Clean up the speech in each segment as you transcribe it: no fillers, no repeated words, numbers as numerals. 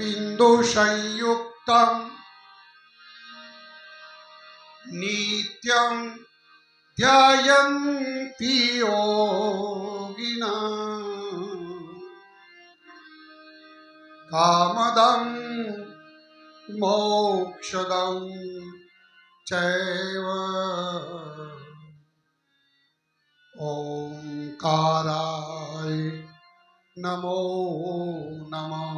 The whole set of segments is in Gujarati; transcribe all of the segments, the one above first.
बिंदु संयुक्तम नित्यं ध्यायन्ति योगिनः कामदं मोक्षदं चैव ओंकाराय नमो नमः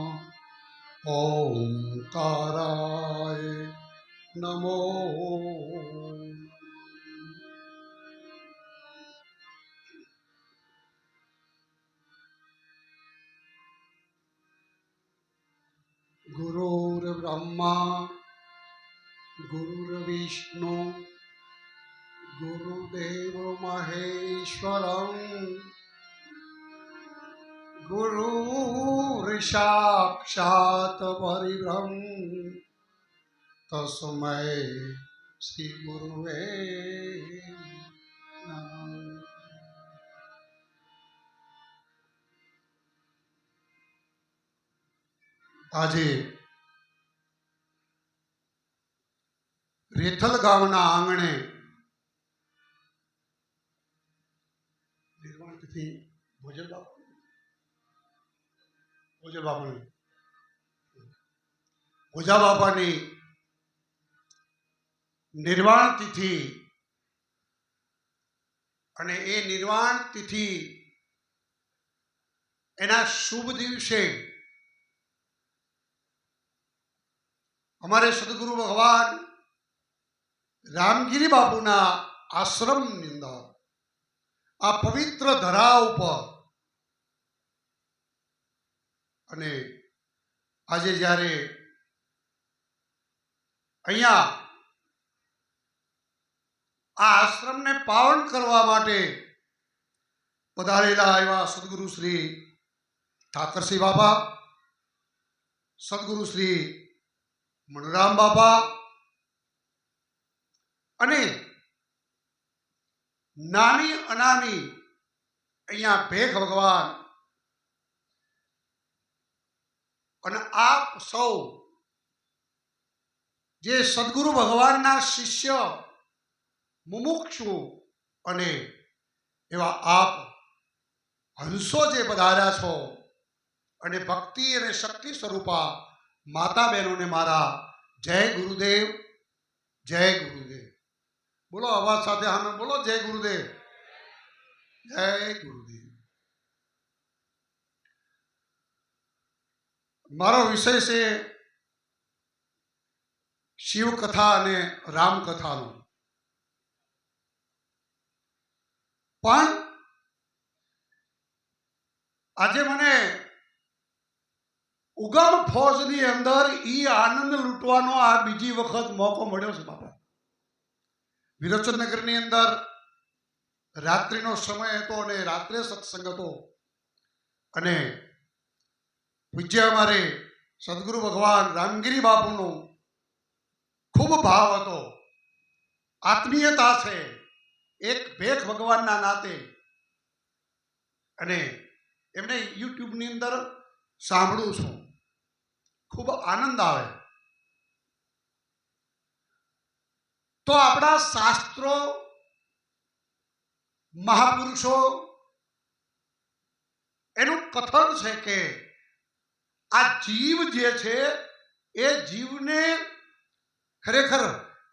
ओंकाराय नमो। गुरुर्ब्रह्मा गुरुर्विष्णु गुरुदेव महेश्वरं गुरुर्साक्षात् परब्रह्म तस्मै श्री गुरुवे नमः। આજે રેથલ ગામના આંગણે નિર્વાણતિથિ ભોજલ ભોજા બાપાની નિર્વાણ તિથિ અને એ નિર્વાણ તિથિ એના શુભ દિવસે हमारे सदगुरु भगवान रामगिरी बापूना आश्रम निंदा आ पवित्र धरा पर अने आजे जारे अहींया आ आश्रम ने पावन करवा माटे पधारेला एवा सदगुरु श्री ठाकरसिंह बाबा सदगुरु श्री मनोराम बाबा अने नानी अनामी अहींया भेख भगवान अने आप सौ जे सद्गुरु भगवान ना शिष्य मुमुक्षु अने एवा आप हंसो जे पधार्या छो अने भक्ति अने शक्ति स्वरूपा माता बहनों ने मारा जय गुरुदेव जय गुरुदेव। बोलो आवाज साथे हमें बोलो जय गुरुदेव जय गुरुदेव। मारो विषय से शिव कथा ने राम कथा नो पण आजे मने उगम फौजनी अंदर ई आनंद लूटवानो आ बीजी वखत मौको मळ्यो छे बापा। विरोचननगर अंदर रात्रिनो समय हतो अने रात्रे सत्संग हतो अने पूज्य अमारे सद्गुरु भगवान रामगिरी बापूनो खूब भाव हतो आत्मीयता छे एक भेख भगवानना नाते अने एमने यूट्यूब नी अंदर सांभळुं छुं खूब आनंद आवे। तो अपना शास्त्रों महापुरुषों एनु कथन है कि आ जीव जे छे ए जीवने खरेखर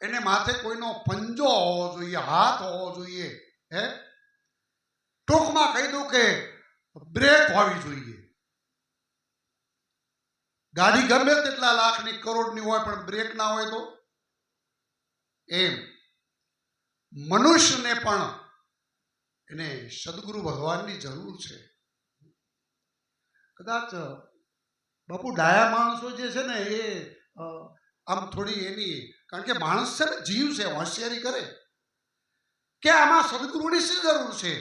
एने माथे कोईनो पंजो होवो जोईए हाथ होवो जोईए है टूंकमां कही दूं के ब्रेक होवी जोईए। गाड़ी गमे तेटला लाखनी करोड़नी होय पण ब्रेक ना होय तो एम मनुष्य ने पण एने सद्गुरु भगवान की जरूर है। कदाच बापू डाया माणसो जे छे ने ए आम थोड़ी एनी कारण के माणस छे ने जीव छे होशियारी करे के आमा सद्गुरुनी शी जरूर छे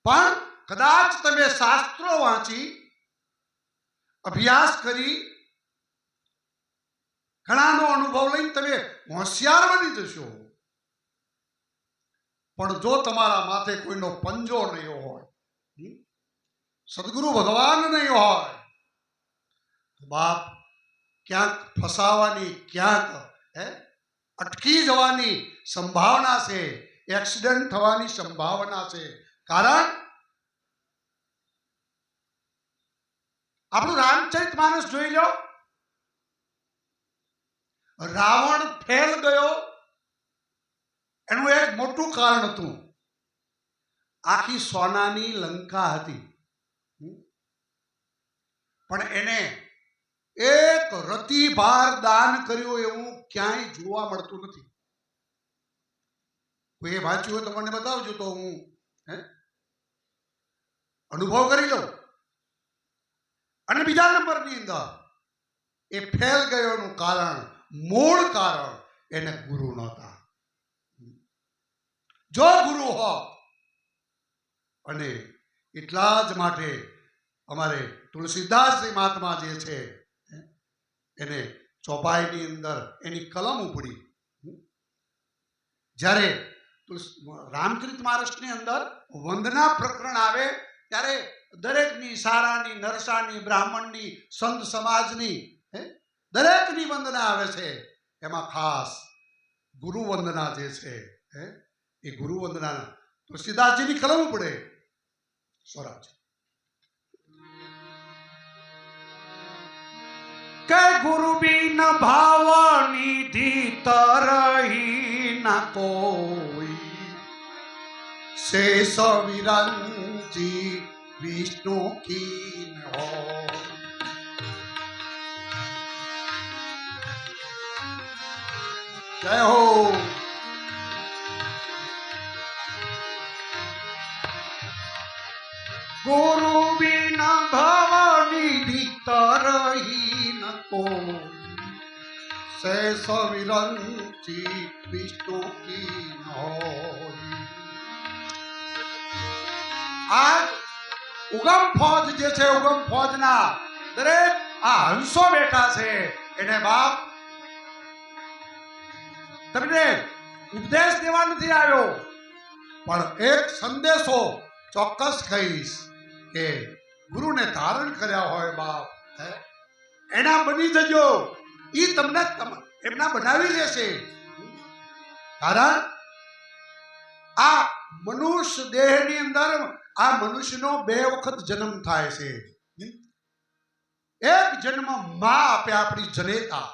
पण कदाच तमे शास्त्रो वांची अभ्यास करी घणानो अनुभव लईने तमे होशियार बनी जशो पण जो तमारा माथे कोईनो पंजो नहीं होय सद्गुरु भगवान नहीं होय બાપ ક્યાંક ફસાવાની, ક્યાંક અટકી જવાની સંભાવના છે, એક્સિડન્ટ થવાની સંભાવના છે. કારણ આપણું રામચરિત માનસ જોઈ લો. રાવણ ફેલ ગયો એનું એક મોટું કારણ હતું. આખી સોનાની લંકા હતી, પણ એને એક રતિભાર દાન કર્યું એવું ક્યાંય જોવા મળતું નથી. કોઈ એ વાંચ્યું હોય તો મને બતાવજો, તો હું અનુભવ કરી લઉં. અને બીજા નંબરની અંદર એ ફેલ ગયોનું કારણ, મૂળ કારણ એને ગુરુ નહોતા. જો ગુરુ હોત, અને એટલા જ માટે અમારે તુલસીદાસજી મહાત્મા જે છે એને ચોપાઈની અંદર એની કલમ ઉપડી. જ્યારે રામચરિત માનસની અંદર વંદના પ્રકરણ આવે ત્યારે દરેકની, સારાની, નરસાની, બ્રાહ્મણની, સંત સમાજની, દરેકની વંદના આવે છે. એમાં ખાસ ગુરુ વંદના જે છે એ ગુરુ વંદના તુલસીદાસજીની કલમ ઉપડે. સ્વરાજ કે ગુરુ બિન ભાવ નિધિ તરહી ન કોઈ, શેષ વિરંજી વિષ્ણુ कीन हो. जय हो. गुरु बिन भव निधि तरही न कोई, शेष विरंची विष्णु कीन होई. आज ઉગમ ફોજ જે છે, ઉગમ ફોજના દરેક આ હંસો બેઠા છે, એને બાપ તમને ઉપદેશ દેવા નથી આવ્યો, પણ એક સંદેશો ચોક્કસ કહીશ કે ગુરુને ધારણ કર્યા હોય બાપ, એના બની જજો. એ તમને એમના બનાવી લેશે. કારણ આ મનુષ્ય દેહની અંદર આ મનુષ્યનો 2 વખત જન્મ થાય છે. એક જન્મ માં આપે આપણી જનેતા,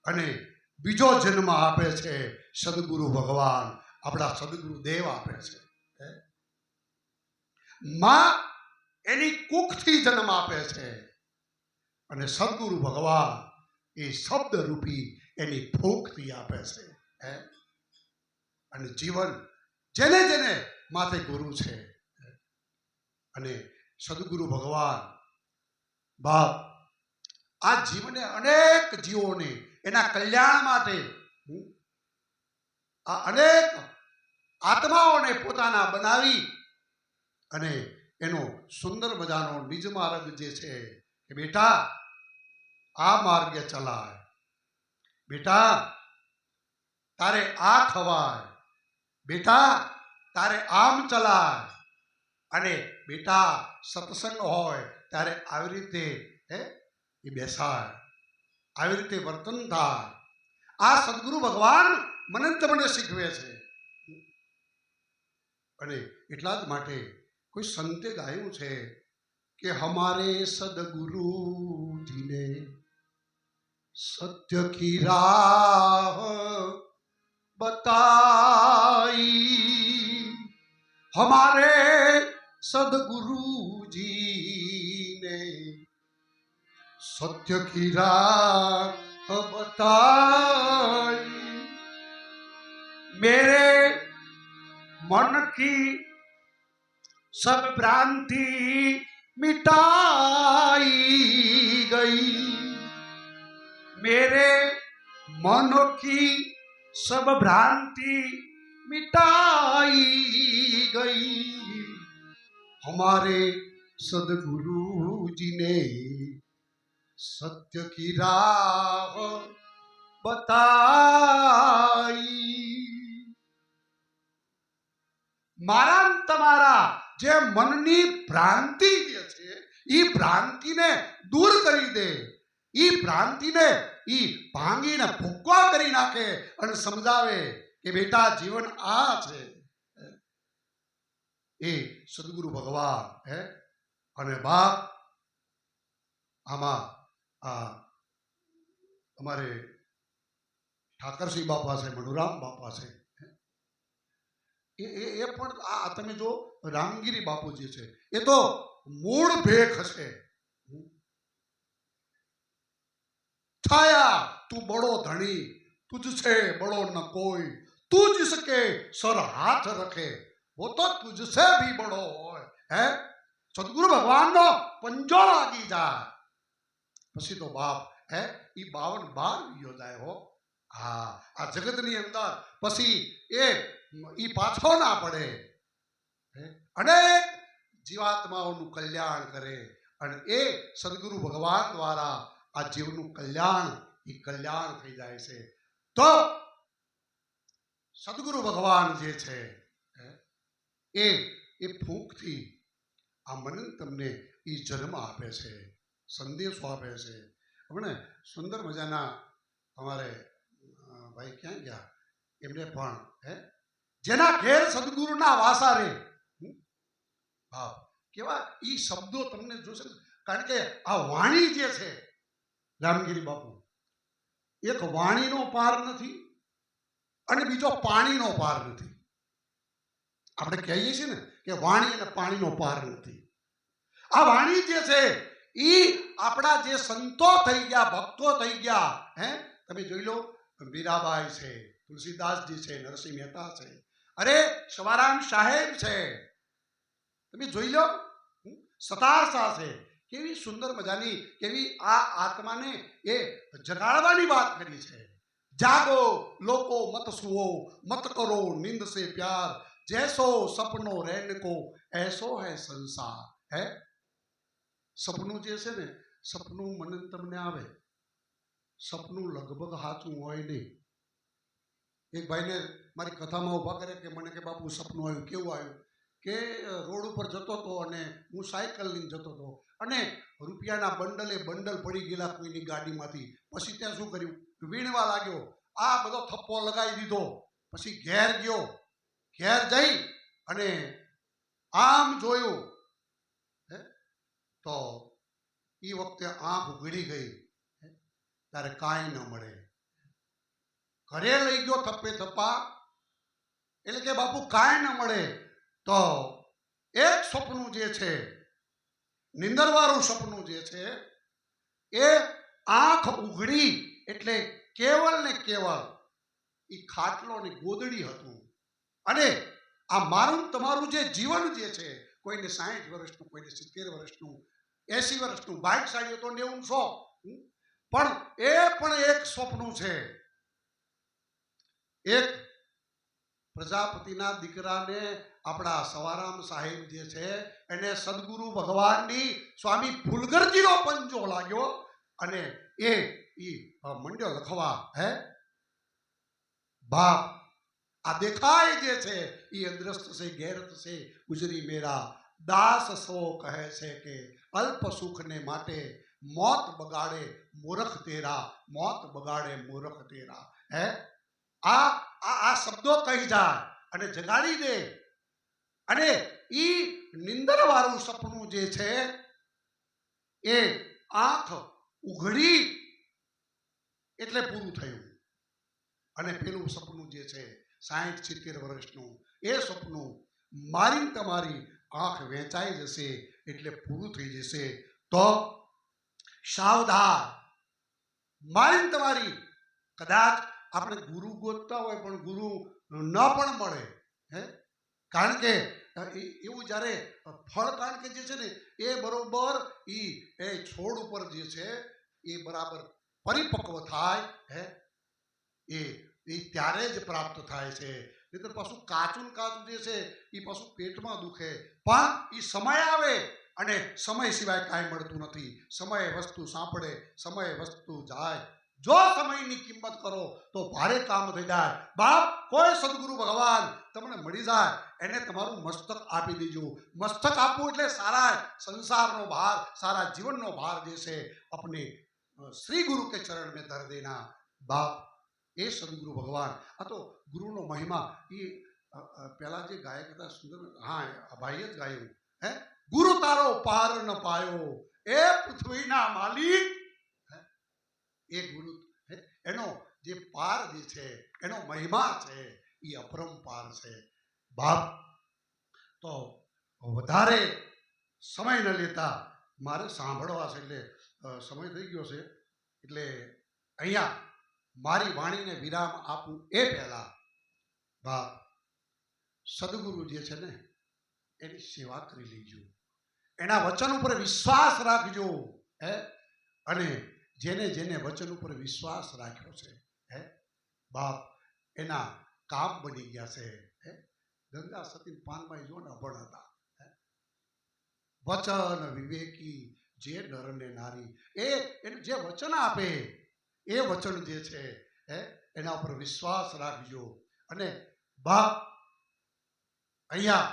અને બીજો જન્મ આપે છે સદગુરુ ભગવાન, આપણા સદગુરુ દેવ આપે છે. માં એની કુખથી જન્મ આપે છે, અને સદગુરુ ભગવાન એ શબ્દ રૂપી એની ભૂખથી આપે છે. અને જીવન જેને જેને માથે ગુરુ છે, અને સદગુરુ ભગવાન બાપ આ જીવને, અનેક જીવોને એના કલ્યાણ માટે, આ અનેક આત્માઓને પોતાના બનાવી અને એનો સુંદર મજાનો નિજ માર્ગ જે છે કે બેટા આ માર્ગે ચલાય, બેટા તારે આ ખવાય, બેટા તારે આમ ચલાય, અને બેટા સત્સંગ હોય ત્યારે આવી રીતે એ બેસાય, આવી રીતે વર્તન થાય. આ સદગુરુ ભગવાન મને શીખવે છે. અને એટલા જ માટે કોઈ સંતે ગાયું છે કે હમારે સદગુરુજીને સત્ય કી રાહ बताई, हमारे सदगुरुजी ने सत्य की राह बताई. मेरे मन की सब भ्रांति मिटाई गई, मेरे मन की सब भ्रांति मिटाई गई, हमारे सदगुरु जी ने सत्य की राह बताई. મારા તમારા જે મનની ભ્રાંતિ જે છે એ ભ્રાંતિને દૂર કરી દે, એ ભ્રાંતિને એ ભાંગીને ભૂક્કો કરી નાખે અને સમજાવે કે બેટા જીવન આ છે. એ સદગુરુ ભગવાન અને બાપ આમાં આ અમારે ઠાકરસિંહ બાપા છે, મનુરામ બાપા છે, એ પણ આ તમે જો રામગીરી બાપુજી છે એ તો મૂળ ભેખ હશે. છાયા તું બડો ધણી, તુજ છે બડો ન કોઈ, તુજ સકે સર હાથ રખે, वो तो तुझसे भी बड़ो હોય. સદગુરુ ભગવાનનો પંજો લાગી જાય પછી તો બાપ ઈ 52 યોજાય હો. હા, આ જગતની અંદર પછી ઈ પાછો ના પડે, અનેક જીવાત્માઓનું કલ્યાણ કરે અને એ સદગુરુ ભગવાન દ્વારા આ જીવનું કલ્યાણ થઈ જાય છે. તો સદગુરુ ભગવાન જે છે એ ફૂંકથી આ મને તમને એ જન્મ આપે છે, સંદેશો આપે છે. હમણાં સુંદર મજાના અમારે ભાઈ ક્યાં ગયા એમને પણ જેના ઘેર સદગુરુના વાસા રે, હા કેવા એ શબ્દો તમને જોશે. કારણ કે આ વાણી જે છે રામગીરી બાપુ, એક વાણીનો પાર નથી અને બીજો પાણીનો પાર નથી. આપણે કહીએ છીએ ને કે વાણી અને પાણીનો પાર નથી. આ વાણી જે છે એ આપણા જે સંતો થઈ ગયા, ભક્તો થઈ ગયા, તમે જોઈ લો મીરાબાઈ છે, તુલસીદાસજી છે, નરસિંહ મહેતા છે, અરે સવારામ સાહેબ છે, તમે જોઈ લો સતાર શાહ છે. કેવી સુંદર મજાની કેવી આ આત્માને એ જગાડવાની વાત કરી છે. જાગો લોકો મત સુઓ, મત કરો નીંદ સે પ્યાર, जैसो सपनो रैन को ऐसो है संसार. સપનું જે છે ને, સપનું મને તમને આવે, સપનું લગભગ સાચું હોય નહીં. એક ભાઈને મારી કથામાં ઉભા કરે કે મને કે બાપુ સપનું આવ્યું. કેવું આવ્યું? કે રોડ ઉપર જતો હતો અને હું સાયકલ લઈને જતો હતો અને રૂપિયાના બંડલ પડી ગયેલા કોઈની ગાડીમાંથી. પછી ત્યાં શું કર્યું, વીણવા લાગ્યો, આ બધો થપ્પો લગાવી દીધો. પછી ઘેર ગયો, ઘેર જઈ અને આમ જોયું તો એ વખતે આંખ ઉઘડી ગઈ ત્યારે કાંઈ ન મળે. ઘરે લઈ ગયો થપ્પે થપ્પા, એટલે કે બાપુ કાંઈ ન મળે. તો એક સપનું જે છે, નિંદરવાળું સપનું જે છે, એ આંખ ઉઘડી એટલે કેવળ ને કેવળ એ ખાટલો ને ગોદડી હતું. અને આ મારું તમારું જે જીવન જે છે, કોઈને 60 વર્ષનું, કોઈને 70 વર્ષનું, 80 વર્ષનું, બાઇક સાડીઓ તો 90 100, પણ એ પણ એક સ્વપ્ન છે. એક પ્રજાપતિના દીકરાને આપણા સવારામ સાહેબ જે છે એને સદગુરુ ભગવાનની સ્વામી ફૂલગરજીનો પંજો લાગ્યો અને એ મંડ્યો લખવા. બાપ આ દેખાય જે છે એ અદ્રસ્ત છે, ગેરત છે, ગુજરી મેરા દાસ સો કહે છે કે અલ્પ સુખને માટે મોત બગાડે મૂર્ખ તેરા, મોત બગાડે મૂર્ખ તેરા. આ શબ્દો કહી જાય અને જગાડી દે. અને ઈ નિંદર વાળું સપનું જે છે એ આંખ ઉઘડી એટલે પૂરું થયું. અને પેલું સપનું જે છે 60-70 વર્ષનું, એ સપનું મારી તમારી આંખ વેચાઈ જશે એટલે પૂરું થઈ જશે. તો સાવધાન, મારી તમારી કદાચ આપણે ગુરુ ગોતતા હોય પણ ગુરુ ન પણ મળે. કારણ કે એવું જ્યારે ફળ, કારણ કે જે છે ને એ બરોબર એ છોડ ઉપર જે છે એ બરાબર પરિપક્વ થાય એ ત્યારે જ પ્રાપ્ત થાય છે. નહીતર પાછું કાચું જે છે એ પાછું પેટમાં દુખે. પણ એ સમય આવે અને સમય સિવાય કાંઈ મળતું નથી. સમય વસ્તુ સાંપડે, સમય વસ્તુ જાય. જો સમયની કિંમત કરો તો ભારે કામ થઈ જાય. બાપ કોઈ સદગુરુ ભગવાન તમને મળી જાય એને તમારું મસ્તક આપી દેજો. મસ્તક આપવું એટલે સારા સંસારનો ભાર, સારા જીવનનો ભાર જે છે अपने श्री गुरु के चरण में धर देना. बाप એ સદગુરુ ભગવાન. આ તો ગુરુનો મહિમા. એ પેલા જે ગાયક હતા સુંદર, હા આ ભાઈએ જ ગાયું, હે ગુરુ તારો પાર ન પાયો એ પૃથ્વીના માલિક. એ ગુરુ એનો જે પાર જે છે, એનો મહિમા છે, એ અપરંપાર છે. બાપ તો વધારે સમય ન લેતા મારે સાંભળવા છે, એટલે સમય થઈ ગયો છે, એટલે અહીંયા મારી વાણીને વિરામ આપું એ પહેલા બાપ સદગુરુ જે છે ને એની સેવા કરી લેજો, એના વચન ઉપર વિશ્વાસ રાખજો. હે અને જેને જેને વચન ઉપર વિશ્વાસ રાખ્યો છે, હે બાપ એના કામ બની ગયા છે. હે ગંગા સતી પાનમાં જો ને અભણ હતા. વચન વિવેકી જે નર ને નારી, એનું જે વચન આપે એ વચન જે છે એના ઉપર વિશ્વાસ રાખજો. અને બાપ અહીંયા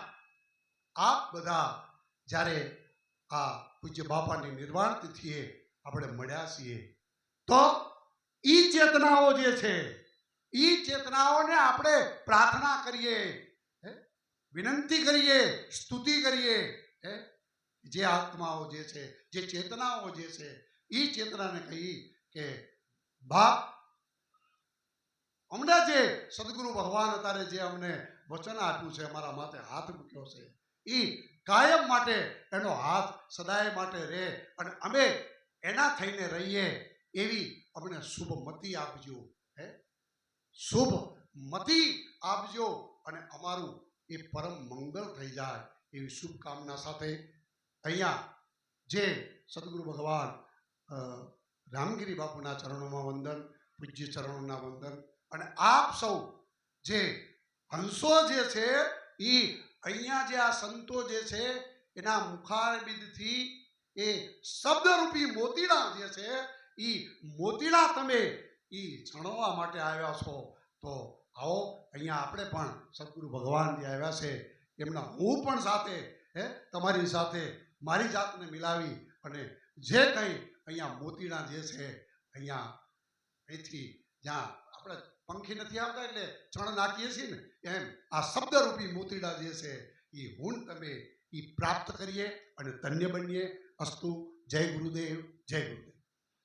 આપ બધા જ્યારે આ પૂજ્ય બાપાની નિર્વાણ તિથિએ આપણે મળ્યા છીએ, તો ઈ ચેતનાઓ જે છે, ઈ ચેતનાઓને આપણે પ્રાર્થના કરીએ, વિનંતી કરીએ, સ્તુતિ કરીએ. જે આત્માઓ જે છે, જે ચેતનાઓ જે છે, ઈ ચેતનાને કહી કે બાપ અમને જે સદગુરુ ભગવાન અત્યારે જે અમને વચન આપ્યું છે, અમારા માથે હાથ મૂક્યો છે, એ કાયમ માટે એનો હાથ સદાય માટે રહે અને અમે એના થઈને રહીએ એવી અમને શુભ મતિ આપજો. હે શુભ મતિ આપજો અને અમારું એ પરમ મંગળ થઈ જાય એવી શુભકામના સાથે અહીંયા જે સદગુરુ ભગવાન રામગીરી બાપુના ચરણોમાં વંદન, પૂજ્ય ચરણોના વંદન. અને આપ સૌ જે હંસો જે છે એ અહીંયા જે આ સંતો જે છે એના મુખારબિંદથી એ શબ્દરૂપી મોતીડા જે છે એ મોતીડા તમે એ છણવા માટે આવ્યા છો. તો આવો અહીંયા આપણે પણ સદગુરુ ભગવાન જે આવ્યા છે એમના હું પણ સાથે તમારી સાથે મારી જાતને મિલાવી અને જે કંઈ અહીંયા મોતીડા જે છે અહીંયા અહીંથી જ્યાં આપણે પંખી નથી આવતા એટલે ચણ નાખીએ છીએ ને એમ આ શબ્દરૂપી મોતીડા જે છે એ હું તમે એ પ્રાપ્ત કરીએ અને ધન્ય બનીએ. અસ્તુ. જય ગુરુદેવ, જય ગુરુદેવ.